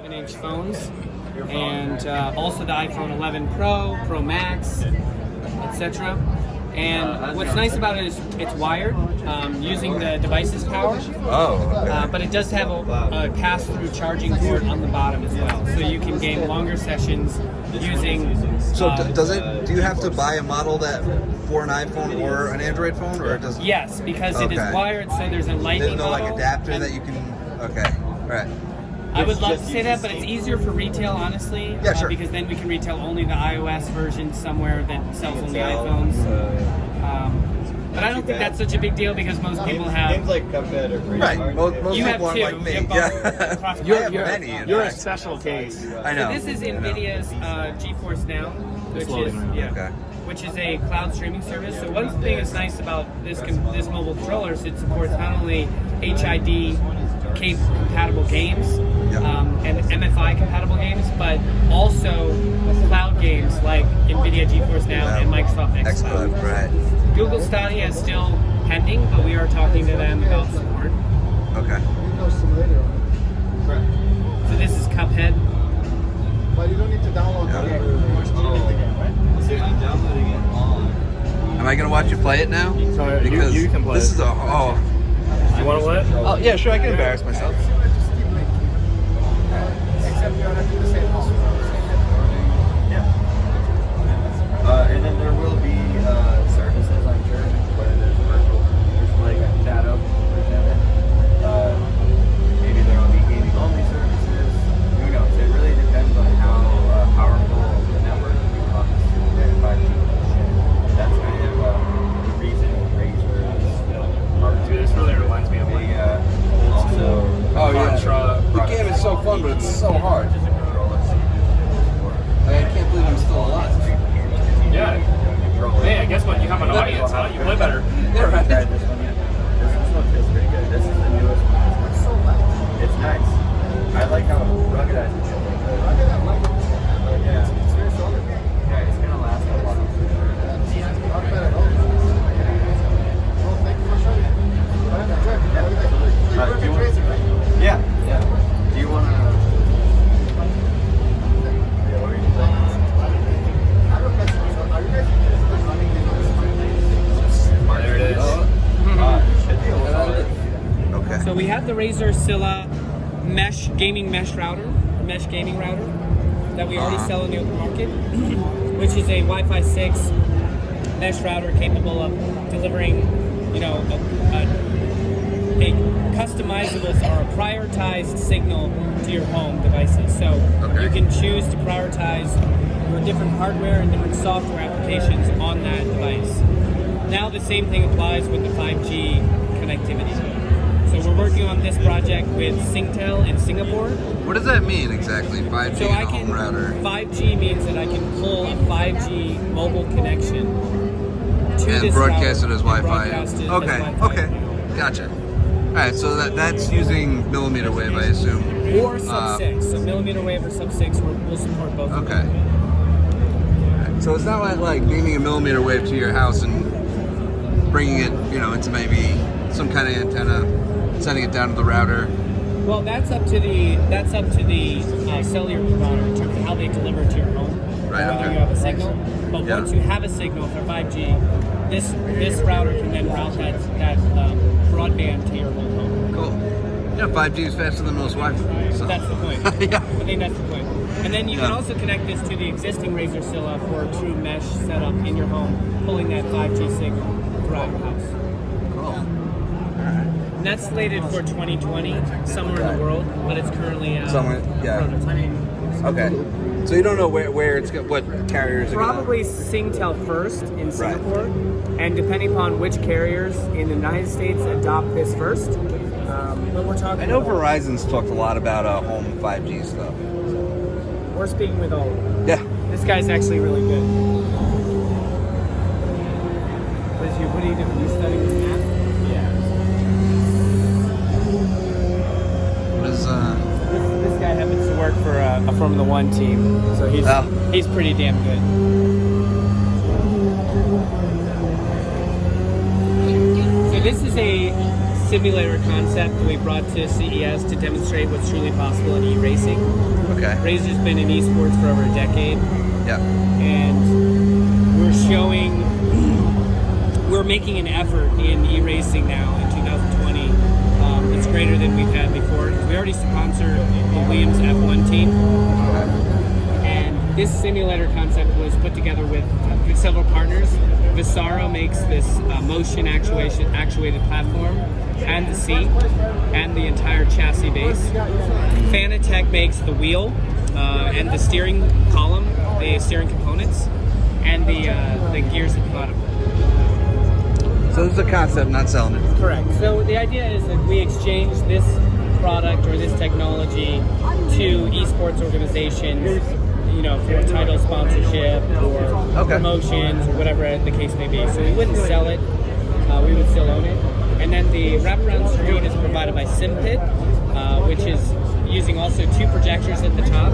11-inch phones, and also the iPhone 11 Pro, Pro Max, etc. And what's nice about it is it's wired using the device's power. Oh, okay. But it does have a pass-through charging port on the bottom as well, so you can game longer sessions using. So does it? Do you have to buy a model that for an iPhone or an Android phone, or does? Yes, because it is wired, so there's a lightning. There's no model, like adapter that you can. Okay, all right. I would love to say that, but it's easier for retail, honestly. Yeah, sure. Because then we can retail only the iOS version somewhere that sells only iPhones. But I don't think that's such a big deal because most people have. Games like Cuphead are pretty Right. hard. Most You have people two. aren't like me. You have Yeah. you're You're a special case. I know. So this is NVIDIA's GeForce Now, which loading is right now. Okay. which is a cloud streaming service. So one thing that's nice about this mobile controller is it supports not only HID compatible games and MFI compatible games, but also cloud games like NVIDIA GeForce Now and Microsoft xCloud. Right. Google Stadia is still pending, but we are talking to them about support. Okay. So this is Cuphead. But you don't need to download Downloading it on. Am I gonna watch you play it now? So Because you can play this it. is a You want to play it? Oh yeah, sure. I can embarrass myself. except you're not in the same house. And then there will be services, I'm sure, where there's virtual, there's like Shadow, for example. Maybe there will be gaming only services. Who knows? It really depends on how powerful the network becomes with 5G. That's kind of the reason Razer is Dude, this really reminds me of like also Oh yeah. Contra. The game is so fun, but it's so hard. I can't believe I'm still alive. Yeah. Hey, guess what? You have an audience, huh? You play better. Yeah, right. This one feels pretty good. This is the newest one. It's so light. It's nice. I like how ruggedized it feels. Yeah. Yeah, it's gonna last a while. Do you want? Yeah. Yeah. Do you want to? There it is. Okay. So we have the Razer Scylla mesh gaming router that we already sell in the open market, which is a Wi-Fi 6 mesh router capable of delivering, a customizable or a prioritized signal to your home devices. So you can choose to prioritize your different hardware and different software applications on that device. Now the same thing applies with the 5G connectivity. So we're working on this project with Singtel in Singapore. What does that mean exactly? 5G So and a home router. 5G means that I can pull a 5G mobile connection to And this broadcast router it as and Wi-Fi. broadcast it as Okay. Wi-Fi. Okay. Gotcha. All right. So that's using millimeter wave, I assume. Or sub-6. So millimeter wave or sub-6, we'll support both of Okay. them. So it's not like beaming a millimeter wave to your house and bringing it, into maybe some kind of antenna, sending it down to the router. Well, that's up to the cellular provider in terms of how they deliver it to your home, Right, whether okay. you have a signal. But Yeah. once you have a signal for 5G, this router can then route that broadband to your whole home. Cool. 5G is faster than most Wi-Fi. So. That's the point. Yeah. I think that's the point. And then you can also connect this to the existing Razer Scylla for a true mesh setup in your home, pulling that 5G signal throughout your house. Cool. And that's slated for 2020, somewhere in the world, but it's currently Somewhere, yeah. prototype. Okay. So you don't know where it's what carriers are Probably Singtel first in Singapore, and depending upon which carriers in the United States adopt this first. But we're talking. I know Verizon's talked a lot about home 5G stuff. We're speaking with all of them. Yeah. This guy's actually really good. What are you doing? You studying this math? Yeah. What is This guy happens to work for a Formula One team, so he's pretty damn good. So this is a simulator concept that we brought to CES to demonstrate what's truly possible in e-racing. Okay. Razer's been in esports for over a decade, Yeah. and we're making an effort in e-racing now in 2020. It's greater than we've had before. We already sponsor the Williams F1 team. And this simulator concept was put together with several partners. Visaro makes this motion actuated platform and the seat and the entire chassis base. Fanatec makes the wheel and the steering column, the steering components, and the gears at the bottom. So this is a concept, not selling it. Correct. So the idea is that we exchange this product or this technology to esports organizations, you know, for title sponsorship or promotions or whatever the case may be. So we wouldn't sell it, we would still own it. And then the wraparound screen is provided by SimPit, which is using also 2 projectors at the top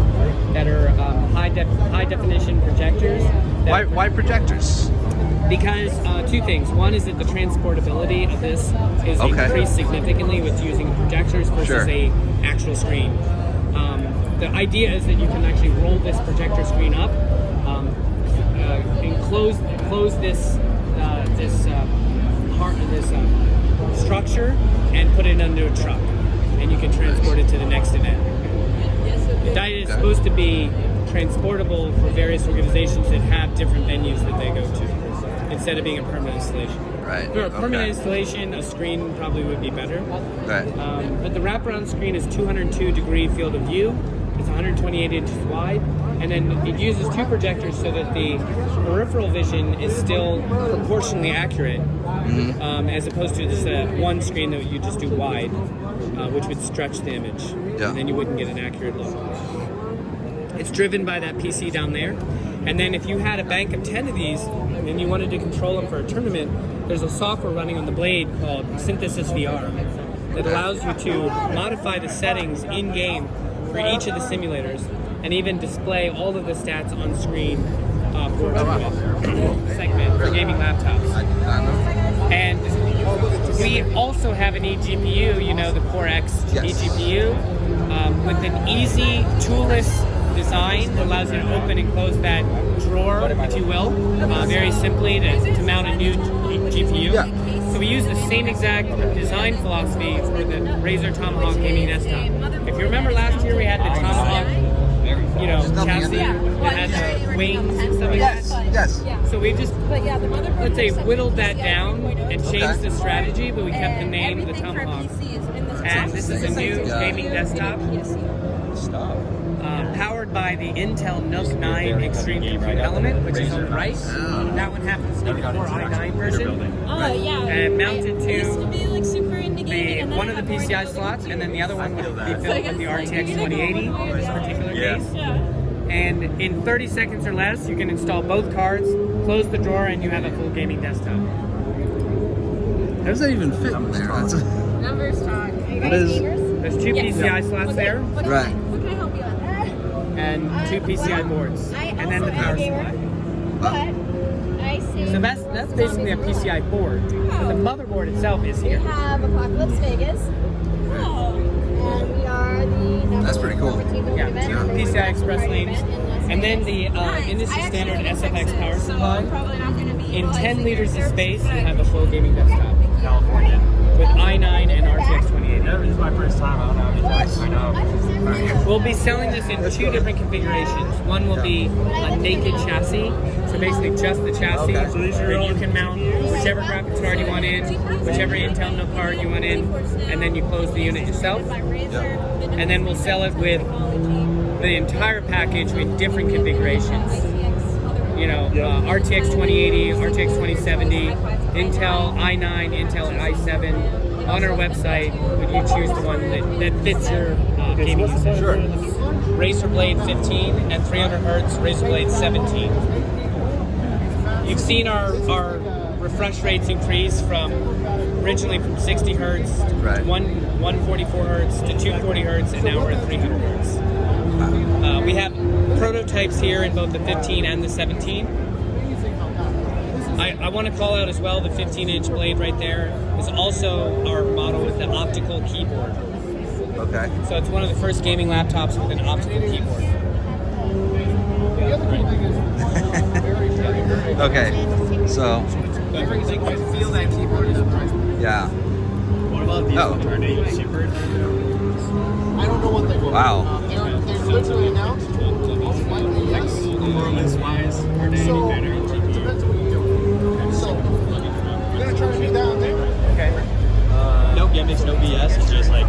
that are high definition projectors. Why projectors? Because 2 things. One is that the transportability of this is increased significantly with using projectors versus a actual screen. The idea is that you can actually roll this projector screen up, and close this structure, and put it under a truck, and you can transport it to the next event. The idea is supposed to be transportable for various organizations that have different venues that they go to, instead of being a permanent installation. Right. For a permanent installation, a screen probably would be better. Right. But the wraparound screen is 202-degree field of view. It's 128 inches wide, and then it uses 2 projectors so that the peripheral vision is still proportionally accurate, as opposed to this one screen that you just do wide, which would stretch the image, and then you wouldn't get an accurate look. It's driven by that PC down there, and then if you had a bank of 10 of these and you wanted to control them for a tournament, there's a software running on the blade called Synthesis VR that allows you to modify the settings in-game for each of the simulators and even display all of the stats on screen for a segment for gaming laptops. And we also have an eGPU, you know, the Core X eGPU, with an easy toolless design that allows you to open and close that drawer, if you will, very simply to mount a new GPU. So we use the same exact design philosophy for the Razer Tomahawk gaming desktop. If you remember last year, we had the Tomahawk, you know, chassis that had the wings and stuff like that. Yes. So we just, let's say, whittled that down and changed the strategy, but we kept the name the Tomahawk. And this is a new gaming desktop. Powered by the Intel NUC 9 Extreme Compute Element, which is on the right. That one happens to be the Core i9 version. Oh yeah. And mounted I used to be like super into gaming, and then one of the PCI slots, and then the other one would be filled with the RTX 2080 in this particular case. Yeah. And in 30 seconds or less, you can install both cards, close the drawer, and you have a full gaming desktop. How does that even fit in there? Numbers talk. Are you What guys is- gamers? There's 2 PCI slots there, Right. What can I help you with? and 2 PCI boards, and then the power supply. But I see. So that's basically a PCI board, but the motherboard itself is We here. have Apocalypse Vegas. Oh. And we are the number That's pretty cool. 14 Yeah, event 2 on the PCI Express event in lanes, Las and then Vegas. the industry standard SFX power So supply. I'm probably not going to be In able to 10 see liters your of space, you service, have a full gaming desktop California. with i9 and RTX 2080. Yeah, this is my first time. I don't know how many times I know. We'll be selling this in 2 different configurations. One will be a naked chassis, so basically just the chassis, where you can mount whichever graphics card you want in, whichever Intel NUC card you want in, and then you close the unit yourself. And then we'll sell it with the entire package with different configurations. You know, RTX 2080, RTX 2070, Intel i9, Intel i7. On our website, would you choose the one that fits your gaming usage? Sure. Razer Blade 15 and 300 hertz Razer Blade 17. You've seen our refresh rates increase from originally from 60 hertz to 144 hertz to 240 hertz, and now we're at 300 hertz. We have prototypes here in both the 15 and the 17. I want to call out as well the 15-inch blade right there is also our model with the optical keyboard. Okay. So it's one of the first gaming laptops with an optical keyboard. The other cool thing is very, very, very. Okay. So, You can feel that keyboard is right. yeah. What about these? Oh. Are they super? I don't know what they will. Wow. They're literally announced. Most likely, yes. Performance-wise, are they So, any better? depends what you do. So, you're gonna try to be down there. Okay. No gimmicks, no BS. It's just like